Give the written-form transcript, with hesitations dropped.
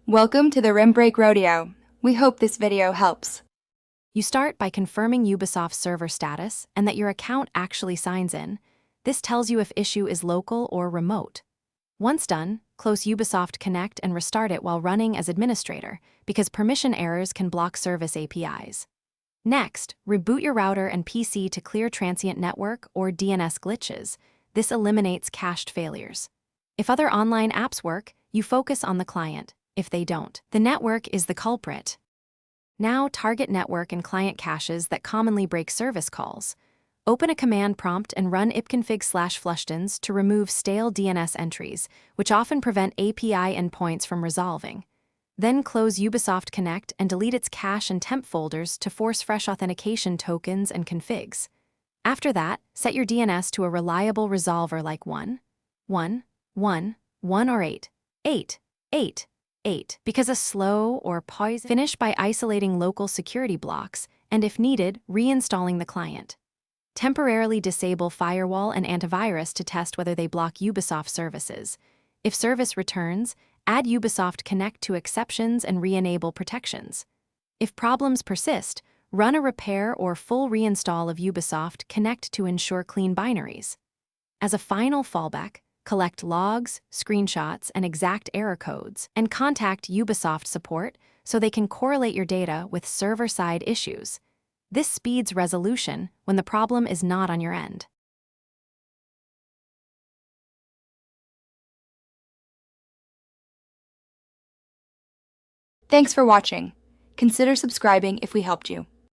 Welcome to the Rim Break Rodeo. We hope this video helps. You start by confirming Ubisoft's server status and that your account actually signs in. This tells you if issue is local or remote. Once done, close Ubisoft Connect and restart it while running as administrator, because permission errors can block service APIs. Next, reboot your router and PC to clear transient network or DNS glitches. This eliminates cached failures. If other online apps work, you focus on the client. If they don't, the network is the culprit. Now target network and client caches that commonly break service calls. Open a command prompt and run ipconfig/flushtons to remove stale DNS entries, which often prevent API endpoints from resolving. Then close Ubisoft Connect and delete its cache and temp folders to force fresh authentication tokens and configs. After that, set your DNS to a reliable resolver like 1, 1, 1, 1 or 8, 8, 8, 8, because a slow or poison. Finish by isolating local security blocks and, if needed, reinstalling the client. Temporarily disable firewall and antivirus to test whether they block Ubisoft services. If service returns, add Ubisoft Connect to exceptions and re-enable protections. If problems persist, run a repair or full reinstall of Ubisoft Connect to ensure clean binaries. As a final fallback, collect logs, screenshots, and exact error codes, and contact Ubisoft support so they can correlate your data with server-side issues. This speeds resolution when the problem is not on your end. Thanks for watching. Consider subscribing if we helped you.